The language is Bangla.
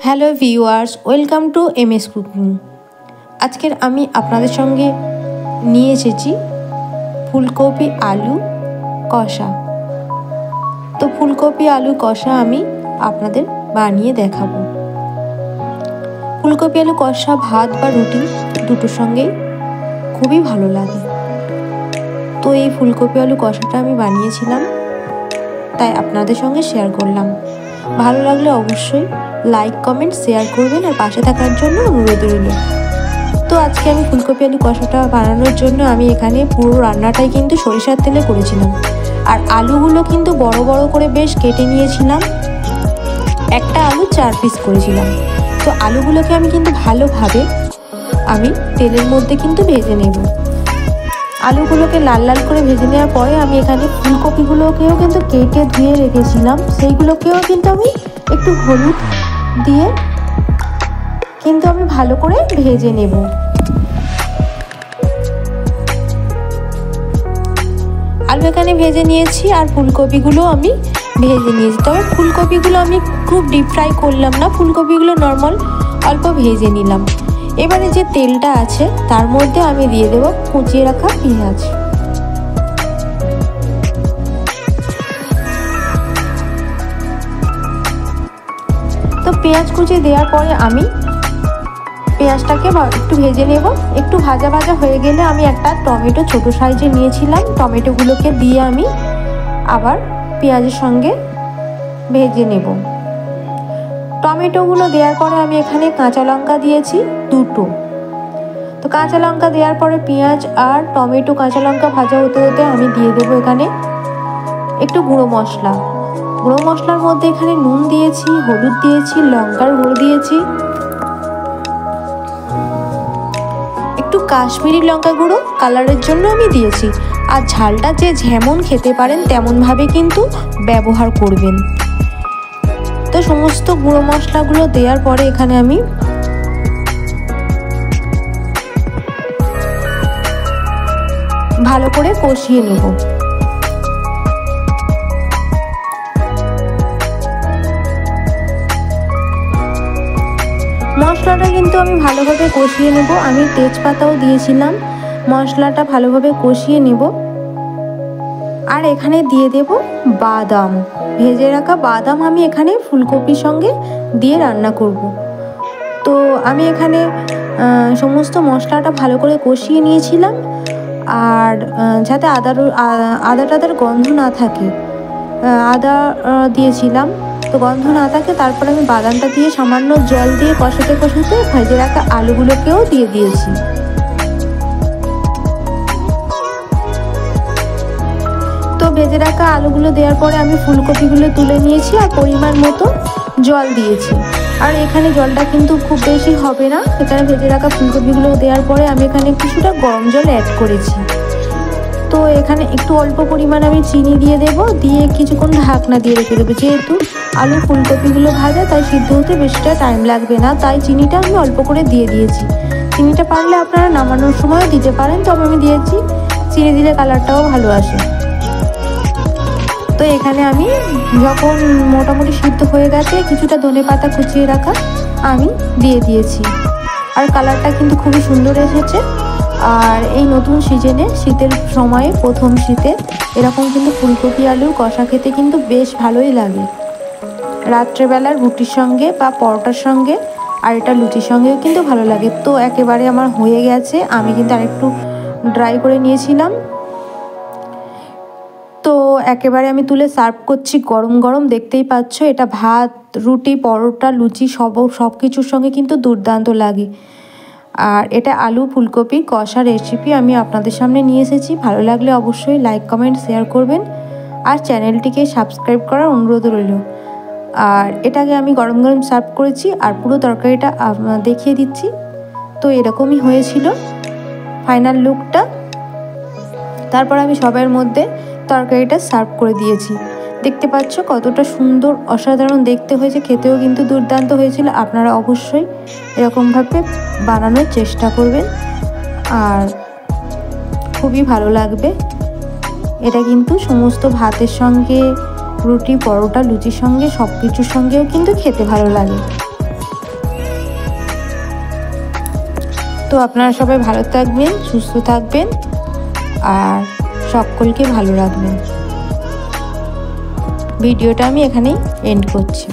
Hello viewers, welcome to MS cooking. আজকের আমি আপনাদের সঙ্গে নিয়ে এসেছি ফুলকপি আলু কষা। তো ফুলকপি আলু কষা আমি আপনাদের বানিয়ে দেখাবো। ফুলকপি আলু কষা ভাত বা রুটি দুটোর সঙ্গেই খুবই ভালো লাগে। তো এই ফুলকপি আলু কষাটা আমি বানিয়েছিলাম, তাই আপনাদের সঙ্গে শেয়ার করলাম। ভালো লাগলে অবশ্যই লাইক কমেন্ট শেয়ার করবেন আর পাশে থাকার জন্য অনুরোধ রইল। তো আজকে আমি ফুলকপি আলু কষাটা বানানোর জন্য আমি এখানে পুরো রান্নাটাই কিন্তু সরিষার তেলে করেছিলাম। আর আলুগুলো কিন্তু বড় বড় করে বেশ কেটে নিয়েছিলাম। একটা আলু 4 পিস করেছিলাম। তো আলুগুলোকে আমি কিন্তু ভালোভাবে তেলের মধ্যে কিন্তু ভেজে নেব। আলুগুলোকে লাল লাল করে ভেজে নেওয়ার পরে আমি এখানে ফুলকপিগুলোকেও কিন্তু কেটে ধুয়ে রেখেছিলাম, সেইগুলোকেও কিন্তু আমি একটু হলুদ দিয়ে কিন্তু আমি ভালো করে ভেজে নেব। আলু এখানে ভেজে নিয়েছি আর ফুলকপিগুলো আমি ভেজে নিয়েছি। তবে ফুলকপিগুলো আমি খুব ডিপ ফ্রাই করলাম না, ফুলকপিগুলো নর্মাল অল্প ভেজে নিলাম। এবারে যে তেলটা আছে তার মধ্যে আমি দিয়ে দেব কুচিয়ে রাখা পেঁয়াজ। তো পেঁয়াজ কুচি দেওয়ার পরে আমি পেঁয়াজটাকে একটু ভেজে নেব। একটু ভাজা ভাজা হয়ে গেলে আমি একটা টমেটো ছোট সাইজে নিয়েছিলাম, টমেটোগুলোকে দিয়ে আমি আবার পেঁয়াজের সঙ্গে ভেজে নেব। টমেটোগুলো দেওয়ার পরে আমি এখানে কাঁচা লঙ্কা দিয়েছি 2টো। তো কাঁচা লঙ্কা দেওয়ার পরে পেঁয়াজ আর টমেটো কাঁচা লঙ্কা ভাজা হতে হতে আমি দিয়ে দেবো এখানে একটু গুঁড়ো মশলা। গুঁড়ো মশলার মধ্যে এখানে নুন দিয়েছি, হলুদ দিয়েছি, লঙ্কার গুঁড়ো দিয়েছি, একটু কাশ্মীরি লঙ্কা গুঁড়ো কালারের জন্য আমি দিয়েছি। আর ঝালটা যে যেমন খেতে পারেন তেমনভাবে কিন্তু ব্যবহার করবেন। তো সমস্ত গুঁড়ো মশলাগুলো দেওয়ার পরে এখানে আমি ভালো করে কষিয়ে নেব। মশলাটা কিন্তু আমি ভালোভাবে কষিয়ে নেব। আমি তেজপাতাও দিয়েছিলাম, মশলাটা ভালোভাবে কষিয়ে নেব। আর এখানে দিয়ে দেব বাদাম, ভেজে রাখা বাদাম আমি এখানে ফুলকপির সঙ্গে দিয়ে রান্না করব। তো আমি এখানে সমস্ত মশলাটা ভালো করে কষিয়ে নিয়েছিলাম। আর যাতে আদাটার গন্ধ না থাকে, আদা দিয়েছিলাম, তো গন্ধ না থাকে। তারপর আমি বাদামটা দিয়ে সামান্য জল দিয়ে কষাতে কষাতে ভেজে রাখা আলুগুলোকেও দিয়ে দিয়েছি। তো ভেজে রাখা আলুগুলো দেওয়ার পরে আমি ফুলকপিগুলো তুলে নিয়েছি আর পরিমাণ মতো জল দিয়েছি। আর এখানে জলটা কিন্তু খুব বেশি হবে না। এখানে ভেজে রাখা ফুলকপিগুলো দেওয়ার পরে আমি এখানে কিছুটা গরম জল অ্যাড করেছি। তো এখানে একটু অল্প পরিমাণ আমি চিনি দিয়ে দেব, দিয়ে কিছুক্ষণ ঢাকনা দিয়ে রেখে দেবো। যেহেতু আলু ফুলকপিগুলো ভাজা তাই সিদ্ধ হতে বেশিটা টাইম লাগবে না, তাই চিনিটা আমি অল্প করে দিয়ে দিয়েছি। চিনিটা পারলে আপনারা নামানোর সময়ও দিতে পারেন, তবে আমি দিয়েছি। চিনি দিলে কালারটাও ভালো আসে। তো এখানে আমি যখন মোটামুটি সিদ্ধ হয়ে গেছে কিছুটা ধনেপাতা কুচিয়ে রাখা আমি দিয়ে দিয়েছি। আর কালারটা কিন্তু খুবই সুন্দর এসেছে। আর এই নতুন সিজনে শীতের সময়ে প্রথম শীতে এরকম কিন্তু ফুলকপি আলুর কষা খেতে কিন্তু বেশ ভালোই লাগে। রাত্রেবেলার রুটির সঙ্গে বা পরোটার সঙ্গে, আর এটা লুচির সঙ্গেও কিন্তু ভালো লাগে। তো একেবারে আমার হয়ে গেছে, আমি কিন্তু আরেকটু ড্রাই করে নিয়েছিলাম। তো একেবারে আমি তুলে সার্ভ করছি গরম গরম। দেখতেই পাচ্ছ এটা ভাত, রুটি, পরোটা, লুচি সব কিছুর সঙ্গে কিন্তু দুর্দান্ত লাগে। আর এটা আলু ফুলকপি কষা রেসিপি আমি আপনাদের সামনে নিয়ে এসেছি। ভালো লাগলে অবশ্যই লাইক কমেন্ট শেয়ার করবেন আর চ্যানেলটিকে সাবস্ক্রাইব করার অনুরোধ রইল। আর এটাকে আমি গরম গরম সার্ভ করেছি আর পুরো তরকারিটা দেখিয়ে দিচ্ছি। তো এরকমই হয়েছিল ফাইনাল লুকটা। তারপর আমি সবার মধ্যে তরকারিটা সার্ভ করে দিয়েছি। দেখতে পাচ্ছ কতটা সুন্দর, অসাধারণ দেখতে হয়েছে, খেতেও কিন্তু দুর্দান্ত হয়েছিল। আপনারা অবশ্যই এরকমভাবে বানানোর চেষ্টা করবেন আর খুবই ভালো লাগবে। এটা কিন্তু সমস্ত ভাতের সঙ্গে, রুটি, পরোটা, লুচির সঙ্গে সব কিছুর সঙ্গেও কিন্তু খেতে ভালো লাগে। তো আপনারা সবাই ভালো থাকবেন, সুস্থ থাকবেন আর সকলকে ভালো রাখবেন। ভিডিওটা আমি এখানেই এন্ড করছি।